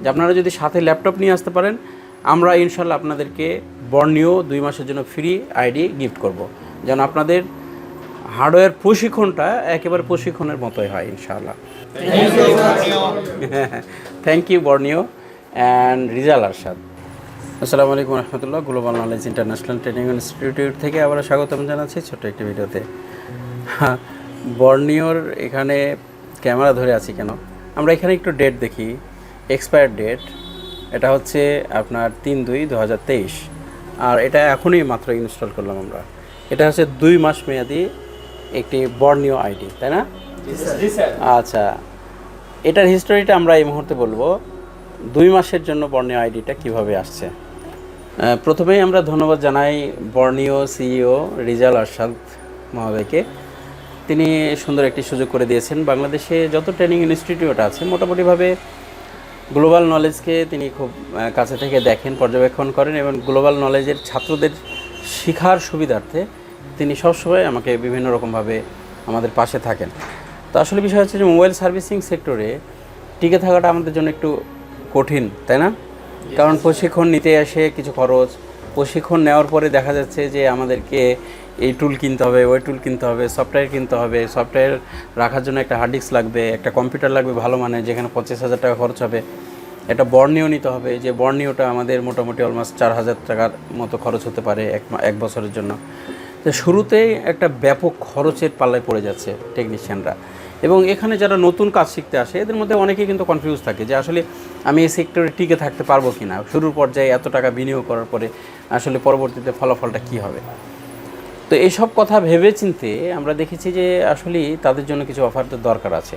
যে আপনারা যদি সাথে ল্যাপটপ নিয়ে আসতে পারেন, আমরা ইনশাল্লাহ আপনাদেরকে বর্নিও 2 মাসের জন্য ফ্রি আইডি গিফট করব, যেন আপনাদের হার্ডওয়্যার প্রশিক্ষণটা একেবারে প্রশিক্ষণের মতোই হয় ইনশাআল্লাহ। Thank you Borneo and Rizal Arshad. আসসালামু আলাইকুম রহমতুল্লাহ। Global Knowledge International Training Institute থেকে আবার স্বাগতম জানাচ্ছি ছোট্ট একটি ভিডিওতে। বর্নিওর এখানে ক্যামেরা ধরে আছি কেন, আমরা এখানে একটু ডেট দেখি। এক্সপায়ার ডেট এটা হচ্ছে আপনার 3/2/2023, আর এটা এখনই মাত্র ইনস্টল করলাম আমরা। এটা হচ্ছে 2 মাস মেয়াদি একটি বর্নিও আইডি, তাই না? আচ্ছা, এটার হিস্টোরিটা আমরা এই মুহূর্তে বলবো। 2 মাসের জন্য বর্নিও আইডিটা কিভাবে আসছে। প্রথমেই আমরা ধন্যবাদ জানাই বর্নিও সিইও রিজাল আরশাদ মহোদয়কে। তিনি সুন্দর একটি সুযোগ করে দিয়েছেন। বাংলাদেশে যত ট্রেনিং ইনস্টিটিউট আছে মোটামুটিভাবে গ্লোবাল নলেজকে তিনি খুব কাছে থেকে দেখেন, পর্যবেক্ষণ করেন, এবং গ্লোবাল নলেজের ছাত্রদের শেখার সুবিধার্থে তিনি সবসময় আমাকে বিভিন্ন রকমভাবে আমাদের পাশে থাকেন। তো আসলে বিষয় হচ্ছে যে মোবাইল সার্ভিসিং সেক্টরে টিকে থাকাটা আমাদের জন্য একটু কঠিন, তাই না? কারণ প্রশিক্ষণ নিতে আসে কিছু খরচ, প্রশিক্ষণ নেওয়ার পরে দেখা যাচ্ছে যে আমাদেরকে এই টুল কিনতে হবে, ওই টুল কিনতে হবে, সফটওয়্যার কিনতে হবে, সফটওয়্যার রাখার জন্য একটা হার্ড ডিস্ক লাগবে, একটা কম্পিউটার লাগবে ভালো মানের, যেখানে 25,000 টাকা খরচ হবে। একটা বর্নিও নিতে হবে, যে বর্নিওটা আমাদের মোটামুটি অলমোস্ট 4,000 টাকার মতো খরচ হতে পারে এক বছরের জন্য। তো শুরুতেই একটা ব্যাপক খরচের পাল্লায় পড়ে যাচ্ছে টেকনিশিয়ানরা। এবং এখানে যারা নতুন কাজ শিখতে আসে এদের মধ্যে অনেকেই কিন্তু কনফিউজ থাকে যে আসলে আমি এই সেক্টরে টিকে থাকতে পারবো কি না, শুরুর পর্যায়ে এত টাকা বিনিয়োগ করার পরে আসলে পরবর্তীতে ফলাফলটা কী হবে। তো এইসব কথা ভেবে চিন্তে আমরা দেখেছি যে আসলেই তাদের জন্য কিছু অফার দরকার আছে।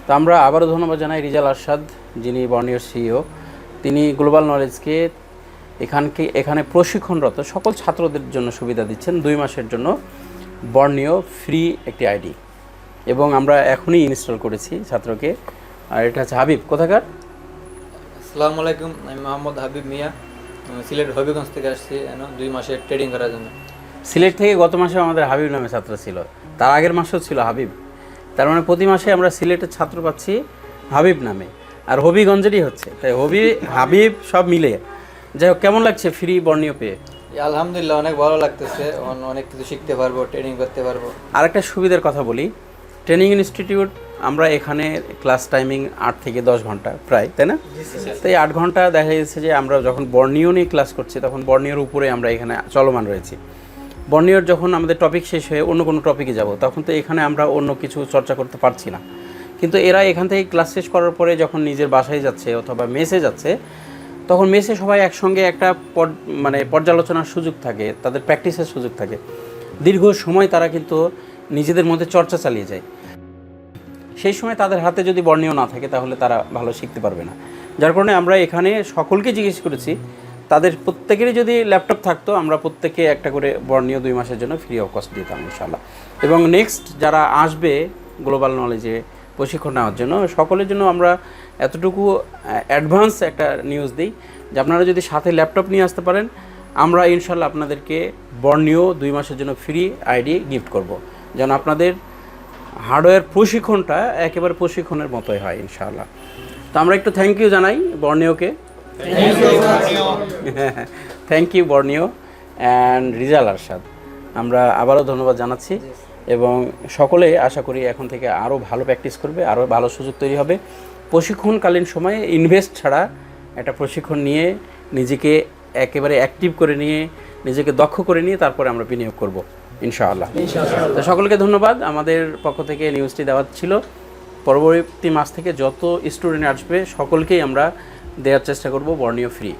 তো আমরা আবারও ধন্যবাদ জানাই রিজাল আরশাদ, যিনি বর্নিওর সিইও। তিনি গ্লোবাল নলেজকে এখানে প্রশিক্ষণরত সকল ছাত্রদের জন্য সুবিধা দিচ্ছেন 2 মাসের জন্য বর্নিও ফ্রি একটি আইডি, এবং আমরা এখনই ইনস্টল করেছি ছাত্রকে। আর এটা হচ্ছে হাবিব, কোথাকার? আসসালামু আলাইকুম, আমি মোহাম্মদ হাবিব মিয়া, সিলেট হবিগঞ্জ থেকে আসছি 2 মাসের ট্রেডিং করার জন্য। সিলেট থেকে গত মাসেও আমাদের হাবিব নামে ছাত্র ছিল, তার আগের মাসেও ছিল হাবিব। তার মানে প্রতি মাসে আমরা সিলেটের ছাত্র পাচ্ছি হাবিব নামে, আর হবিগঞ্জেরই হচ্ছে, তাই হাবিব সব মিলে। যাই হোক, কেমন লাগছে ফ্রি বর্নিও পেয়ে? আলহামদুলিল্লাহ, অনেক ভালো লাগতেছে, অনেক কিছু শিখতে পারবো, ট্রেনিং করতে পারবো। আরেকটা সুবিধার কথা বলি, ট্রেনিং ইনস্টিটিউট আমরা এখানে ক্লাস টাইমিং 8 থেকে 10 ঘন্টা প্রায়, তাই না? তাই 8 ঘন্টা দেখা যাচ্ছে যে আমরা যখন বর্নিও নিয়ে ক্লাস করছি তখন বর্নিওর উপরে আমরা এখানে চলমান রয়েছি। বর্নিওর যখন আমাদের টপিক শেষ হয়ে অন্য কোনো টপিকে যাব তখন তো এখানে আমরা অন্য কিছু চর্চা করতে পারছি না। কিন্তু এরা এখান থেকে ক্লাস শেষ করার পরে যখন নিজের বাসায় যাচ্ছে অথবা মেসে যাচ্ছে, তখন মেসে সবাই একসঙ্গে একটা পর্যালোচনার সুযোগ থাকে, তাদের প্র্যাকটিসের সুযোগ থাকে। দীর্ঘ সময় তারা কিন্তু নিজেদের মধ্যে চর্চা চালিয়ে যায়। সেই সময় তাদের হাতে যদি বর্নিও না থাকে তাহলে তারা ভালো শিখতে পারবে না। যার কারণে আমরা এখানে সকলকে জিজ্ঞেস করেছি, তাদের প্রত্যেকেরই যদি ল্যাপটপ থাকতো আমরা প্রত্যেকে একটা করে বর্নিও 2 মাসের জন্য ফ্রি অফ কস্ট দিতাম ইনশাআল্লাহ। এবং নেক্সট যারা আসবে গ্লোবাল নলেজে প্রশিক্ষণ নেওয়ার জন্য, সকলের জন্য আমরা এতটুকু অ্যাডভান্স একটা নিউজ দিই যে আপনারা যদি সাথে ল্যাপটপ নিয়ে আসতে পারেন, আমরা ইনশাআল্লাহ আপনাদেরকে বর্নিও 2 মাসের জন্য ফ্রি আইডি গিফট করব, যেন আপনাদের হার্ডওয়্যার প্রশিক্ষণটা একেবারে প্রশিক্ষণের মতোই হয় ইনশাআল্লাহ। তো আমরা একটু থ্যাংক ইউ জানাই বর্নিওকে। Thank you Borneo and Rizal Arshad. আমরা আবারও ধন্যবাদ জানাচ্ছি, এবং সকলে আশা করি এখন থেকে আরও ভালো প্র্যাকটিস করবে, আরও ভালো সুযোগ তৈরি হবে। প্রশিক্ষণকালীন সময়ে ইনভেস্ট ছাড়া একটা প্রশিক্ষণ নিয়ে নিজেকে একেবারে অ্যাক্টিভ করে নিয়ে নিজেকে দক্ষ করে নিয়ে তারপরে আমরা বিনিয়োগ করব ইনশাআল্লাহ। তো সকলকে ধন্যবাদ। আমাদের পক্ষ থেকে নিউজটি দেওয়া ছিল। পরবর্তী মাস থেকে যত স্টুডেন্ট আসবে সকলকেই আমরা দেওয়ার চেষ্টা করব বর্নিও ফ্রি।